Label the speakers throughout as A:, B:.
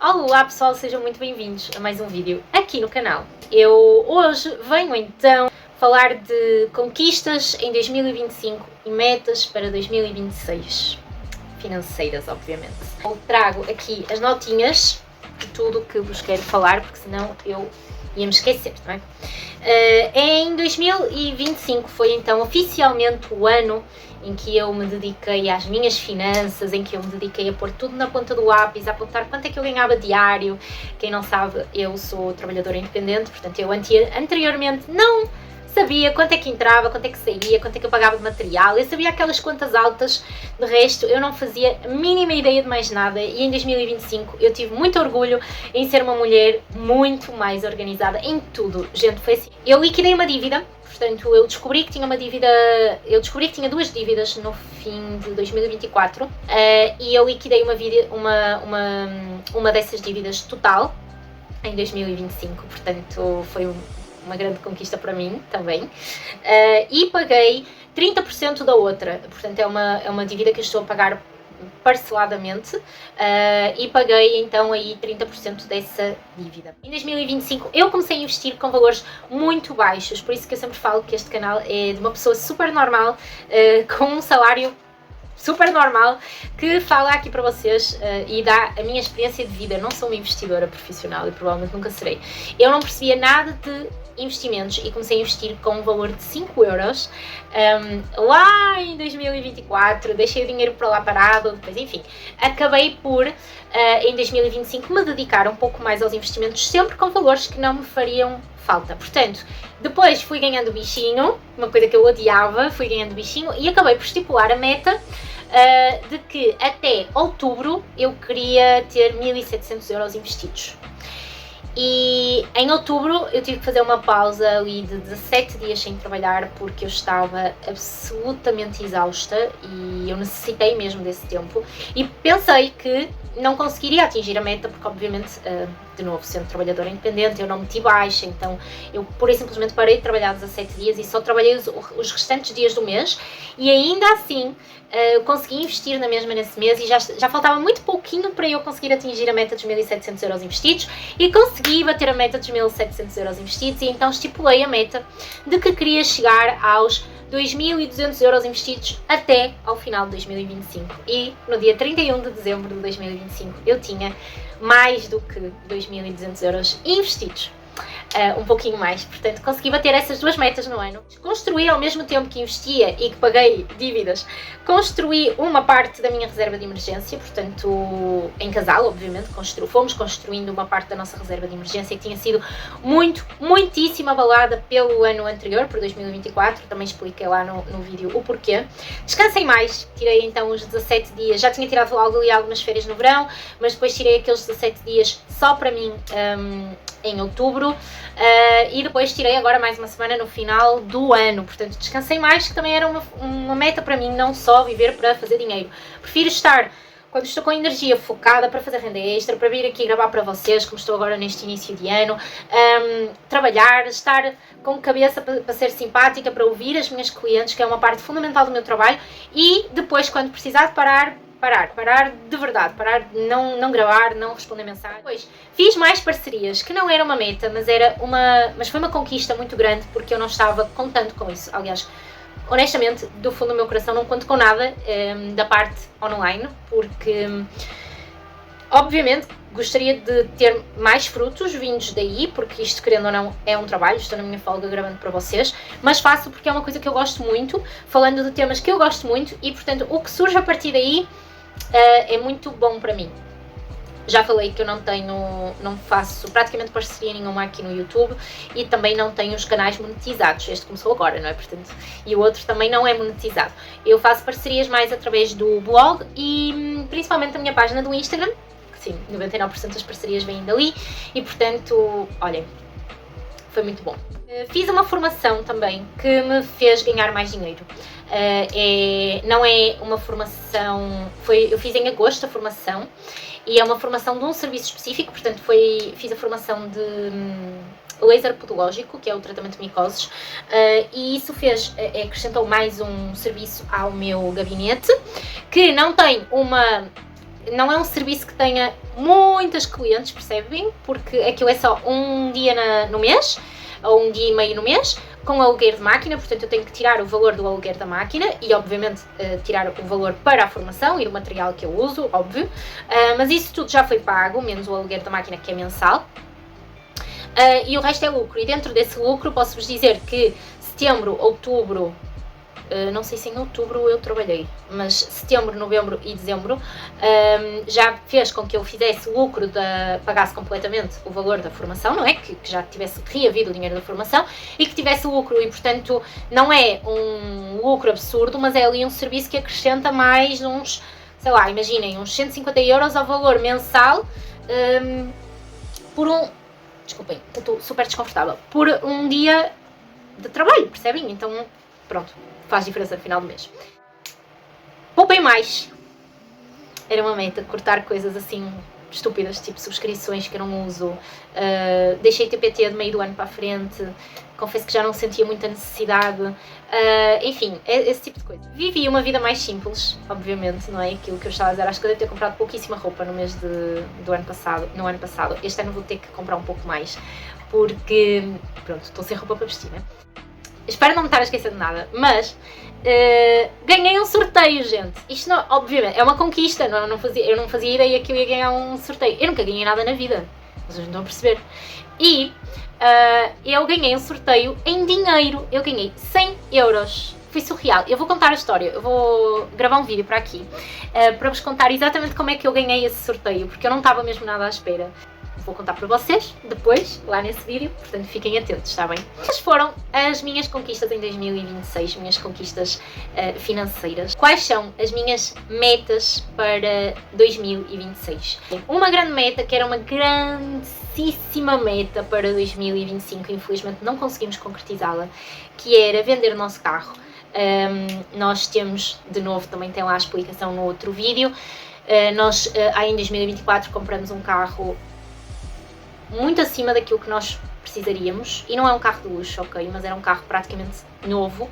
A: Olá pessoal, sejam muito bem-vindos a mais um vídeo aqui no canal. Eu hoje venho então falar de conquistas em 2025 e metas para 2026, financeiras obviamente. Eu trago aqui as notinhas de tudo o que vos quero falar, porque senão eu ia me esquecer, não é? Em 2025 foi então oficialmente o ano em que eu me dediquei às minhas finanças, em que eu me dediquei a pôr tudo na ponta do lápis, a apontar quanto é que eu ganhava diário. Quem não sabe, eu sou trabalhadora independente, portanto eu anteriormente não sabia quanto é que entrava, quanto é que saía, quanto é que eu pagava de material. Eu sabia aquelas contas altas, de resto eu não fazia a mínima ideia de mais nada, e em 2025 eu tive muito orgulho em ser uma mulher muito mais organizada em tudo. Gente, foi assim, eu liquidei uma dívida. Portanto, eu descobri que tinha duas dívidas no fim de 2024 e eu liquidei uma dessas dívidas total em 2025, portanto foi uma grande conquista para mim também, e paguei 30% da outra, portanto é uma dívida que eu estou a pagar parceladamente, e paguei então aí 30% dessa dívida. Em 2025 eu comecei a investir com valores muito baixos, por isso que eu sempre falo que este canal é de uma pessoa super normal, com um salário super normal, que fala aqui para vocês e dá a minha experiência de vida. Eu não sou uma investidora profissional e provavelmente nunca serei. Eu não percebia nada de investimentos e comecei a investir com um valor de 5 euros lá em 2024, deixei o dinheiro para lá parado, depois enfim, acabei por em 2025 me dedicar um pouco mais aos investimentos, sempre com valores que não me fariam falta. Portanto, depois fui ganhando bichinho, uma coisa que eu odiava, fui ganhando bichinho e acabei por estipular a meta de que até outubro eu queria ter 1700 euros investidos. E em outubro eu tive que fazer uma pausa ali de 17 dias sem trabalhar, porque eu estava absolutamente exausta e eu necessitei mesmo desse tempo, e pensei que não conseguiria atingir a meta, porque obviamente, de novo, sendo trabalhadora independente, eu não meti baixa, então eu pura e simplesmente parei de trabalhar 17 dias e só trabalhei os restantes dias do mês, e ainda assim eu consegui investir na mesma nesse mês, e já faltava muito pouquinho para eu conseguir atingir a meta dos 1700 euros investidos, e consegui bater a meta dos 1700 euros investidos, e então estipulei a meta de que queria chegar aos 2.200 euros investidos até ao final de 2025, e no dia 31 de dezembro de 2025 eu tinha mais do que 2.200 euros investidos. Um pouquinho mais, portanto consegui bater essas duas metas no ano. Construí ao mesmo tempo que investia e que paguei dívidas, construí uma parte da minha reserva de emergência, portanto em casal obviamente, fomos construindo uma parte da nossa reserva de emergência que tinha sido muitíssimo abalada pelo ano anterior, por 2024, também expliquei lá no vídeo o porquê. Descansei mais, tirei então os 17 dias, já tinha tirado algumas férias no verão, mas depois tirei aqueles 17 dias só para mim em outubro, e depois tirei agora mais uma semana no final do ano, portanto descansei mais, que também era uma meta para mim, não só viver para fazer dinheiro. Prefiro estar, quando estou com energia focada, para fazer renda extra, para vir aqui gravar para vocês, como estou agora neste início de ano, trabalhar, estar com cabeça para ser simpática, para ouvir as minhas clientes, que é uma parte fundamental do meu trabalho, e depois, quando precisar de parar de verdade, parar de não gravar, não responder mensagens. Depois fiz mais parcerias, que não era uma meta, mas foi uma conquista muito grande, porque eu não estava contando com isso. Aliás, honestamente, do fundo do meu coração não conto com nada da parte online, porque obviamente gostaria de ter mais frutos vindos daí, porque isto, querendo ou não, é um trabalho. Estou na minha folga gravando para vocês, mas faço porque é uma coisa que eu gosto muito, falando de temas que eu gosto muito, e portanto o que surge a partir daí é muito bom para mim. Já falei que eu não faço praticamente parceria nenhuma aqui no YouTube, e também não tenho os canais monetizados. Este começou agora, não é? Portanto, e o outro também não é monetizado. Eu faço parcerias mais através do blog e principalmente da minha página do Instagram, que sim, 99% das parcerias vêm dali, e portanto, olhem, foi muito bom. Fiz uma formação também que me fez ganhar mais dinheiro. Não é uma formação, eu fiz em agosto a formação, e é uma formação de um serviço específico, portanto fiz a formação de laser podológico, que é o tratamento de micoses, e isso acrescentou mais um serviço ao meu gabinete, que não tem uma não é um serviço que tenha muitas clientes, percebem? Porque aquilo é só um dia no mês, ou um dia e meio no mês, com aluguer de máquina, portanto eu tenho que tirar o valor do aluguer da máquina e obviamente tirar o valor para a formação e o material que eu uso, óbvio, mas isso tudo já foi pago, menos o aluguer da máquina que é mensal, e o resto é lucro, e dentro desse lucro posso-vos dizer que setembro, outubro, não sei se em outubro eu trabalhei, mas setembro, novembro e dezembro já fez com que eu fizesse lucro, pagasse completamente o valor da formação, não é? Que já tivesse reavido o dinheiro da formação e que tivesse lucro, e portanto não é um lucro absurdo, mas é ali um serviço que acrescenta mais uns, sei lá, imaginem, uns 150 euros ao valor mensal por desculpem, eu estou super desconfortável, por um dia de trabalho, percebem? Então, pronto, faz diferença no final do mês. Poupem mais. Era uma meta, cortar coisas assim estúpidas, tipo subscrições que eu não uso. Deixei TPT de meio do ano para a frente. Confesso que já não sentia muita necessidade. Enfim, esse tipo de coisa. Vivi uma vida mais simples, obviamente, não é? Aquilo que eu estava a dizer. Acho que eu devo ter comprado pouquíssima roupa no mês do ano passado. No ano passado. Este ano vou ter que comprar um pouco mais. Porque, pronto, estou sem roupa para vestir, né? Espero não me estar a esquecer de nada, mas ganhei um sorteio, gente. Isto, não, obviamente, é uma conquista. Eu não fazia ideia que eu ia ganhar um sorteio. Eu nunca ganhei nada na vida. Vocês não estão a perceber. E eu ganhei um sorteio em dinheiro. Eu ganhei 100 euros. Foi surreal. Eu vou contar a história. Eu vou gravar um vídeo para aqui para vos contar exatamente como é que eu ganhei esse sorteio, porque eu não estava mesmo nada à espera. Vou contar para vocês depois, lá nesse vídeo, portanto fiquem atentos, está bem? Estas foram as minhas conquistas em 2026, minhas conquistas financeiras. Quais são as minhas metas para 2026? Uma grande meta, que era uma grandíssima meta para 2025, infelizmente não conseguimos concretizá-la, que era vender o nosso carro. Nós temos, de novo, também tem lá a explicação no outro vídeo, nós em 2024 compramos um carro muito acima daquilo que nós precisaríamos, e não é um carro de luxo, ok, mas era um carro praticamente novo,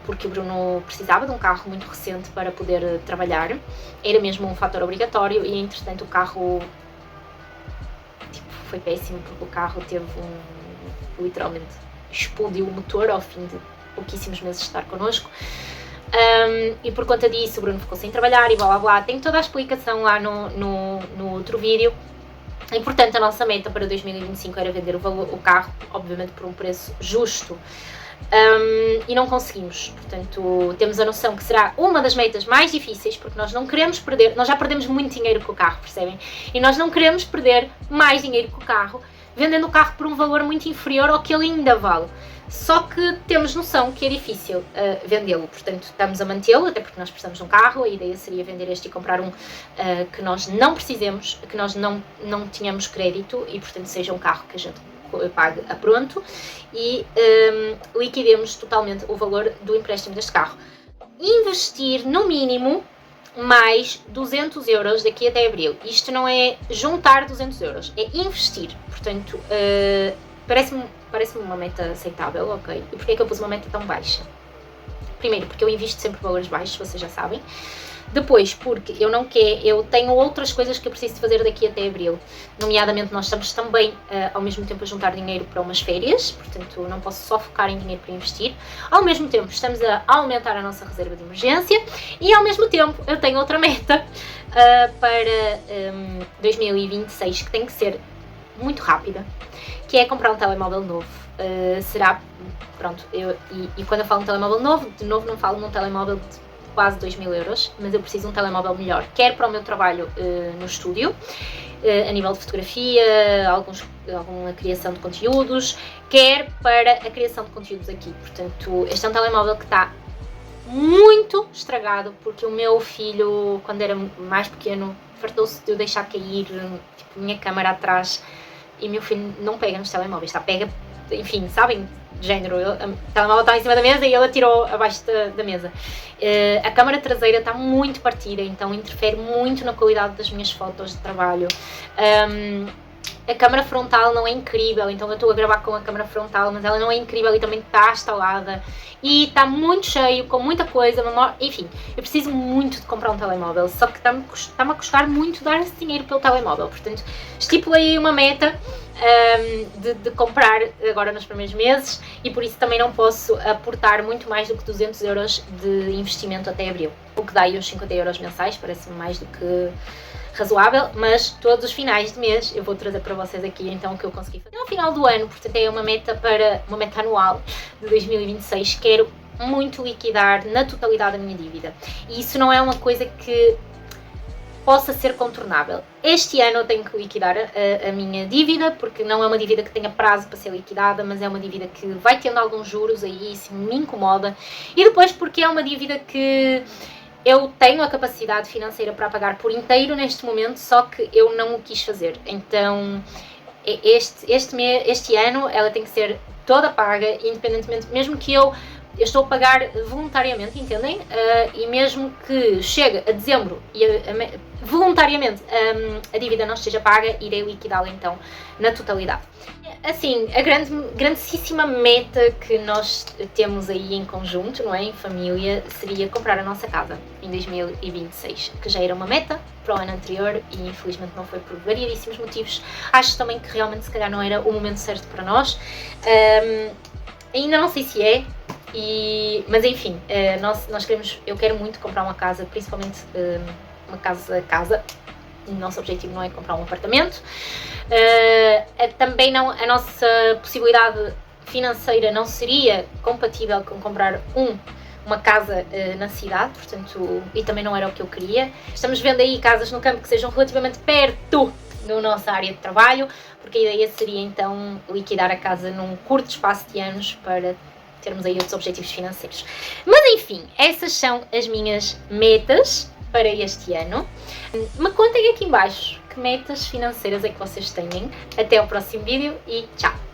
A: porque o Bruno precisava de um carro muito recente para poder trabalhar, era mesmo um fator obrigatório, e entretanto o carro foi péssimo, porque o carro teve literalmente explodiu o motor ao fim de pouquíssimos meses de estar connosco. E por conta disso o Bruno ficou sem trabalhar e blá blá blá, tem toda a explicação lá no outro vídeo. E portanto a nossa meta para 2025 era vender o carro, obviamente por um preço justo, e não conseguimos. Portanto temos a noção que será uma das metas mais difíceis, porque nós não queremos perder, nós já perdemos muito dinheiro com o carro, percebem? E nós não queremos perder mais dinheiro com o carro, vendendo o carro por um valor muito inferior ao que ele ainda vale. Só que temos noção que é difícil vendê-lo, portanto estamos a mantê-lo, até porque nós precisamos de um carro. A ideia seria vender este e comprar um que nós não precisemos, que nós não tínhamos crédito, e portanto seja um carro que a gente pague a pronto e liquidemos totalmente o valor do empréstimo deste carro. Investir no mínimo mais 200 euros daqui até abril. Isto não é juntar 200 euros, é investir, portanto parece-me uma meta aceitável, ok? E porquê é que eu pus uma meta tão baixa? Primeiro, porque eu invisto sempre valores baixos, vocês já sabem. Depois, porque eu tenho outras coisas que eu preciso de fazer daqui até abril. Nomeadamente, nós estamos também, ao mesmo tempo, a juntar dinheiro para umas férias, portanto, não posso só focar em dinheiro para investir. Ao mesmo tempo, estamos a aumentar a nossa reserva de emergência e, ao mesmo tempo, eu tenho outra meta para 2026, que tem que ser muito rápida, que é comprar um telemóvel novo. Pronto, e quando eu falo um telemóvel novo, de novo não falo num telemóvel de quase 2.000 euros, mas eu preciso de um telemóvel melhor, quer para o meu trabalho no estúdio, a nível de fotografia, alguma criação de conteúdos, quer para a criação de conteúdos aqui. Portanto, este é um telemóvel que está muito estragado, porque o meu filho, quando era mais pequeno, fartou-se de eu deixar cair tipo, a minha câmera atrás, e meu filho não pega nos telemóveis, pega, enfim, sabem? De género, o telemóvel está em cima da mesa e ele atirou abaixo da mesa. A câmara traseira está muito partida, então interfere muito na qualidade das minhas fotos de trabalho. a câmara frontal não é incrível, então eu estou a gravar com a câmara frontal, mas ela não é incrível e também está instalada e está muito cheio, com muita coisa, enfim, eu preciso muito de comprar um telemóvel, só que está-me a custar muito dar esse dinheiro pelo telemóvel, portanto estipulei uma meta de comprar agora nos primeiros meses e por isso também não posso aportar muito mais do que 200 euros de investimento até abril, o que dá aí uns 50 euros mensais, parece-me mais do que razoável, mas todos os finais de mês eu vou trazer para vocês aqui então o que eu consegui fazer. No final do ano, portanto é uma meta anual de 2026, quero muito liquidar na totalidade a minha dívida e isso não é uma coisa que possa ser contornável. Este ano eu tenho que liquidar a minha dívida, porque não é uma dívida que tenha prazo para ser liquidada, mas é uma dívida que vai tendo alguns juros aí, isso me incomoda. E depois porque é uma dívida que eu tenho a capacidade financeira para pagar por inteiro neste momento, só que eu não o quis fazer. Então, este ano ela tem que ser toda paga, independentemente, mesmo que eu estou a pagar voluntariamente, entendem? E mesmo que chegue a dezembro e voluntariamente a dívida não esteja paga, irei liquidá-la então na totalidade. Assim, a grandíssima meta que nós temos aí em conjunto, não é? Em família, seria comprar a nossa casa em 2026, que já era uma meta para o ano anterior e infelizmente não foi por variedíssimos motivos. Acho também que realmente se calhar não era o momento certo para nós. Ainda não sei se é, mas enfim, eu quero muito comprar uma casa, principalmente uma casa. O nosso objetivo não é comprar um apartamento. Também não, a nossa possibilidade financeira não seria compatível com comprar uma casa na cidade, portanto, e também não era o que eu queria. Estamos vendo aí casas no campo que sejam relativamente perto da nossa área de trabalho, porque a ideia seria então liquidar a casa num curto espaço de anos para termos aí outros objetivos financeiros. Mas enfim, essas são as minhas metas para este ano. Me contem aqui em baixo que metas financeiras é que vocês têm. Até ao próximo vídeo e tchau!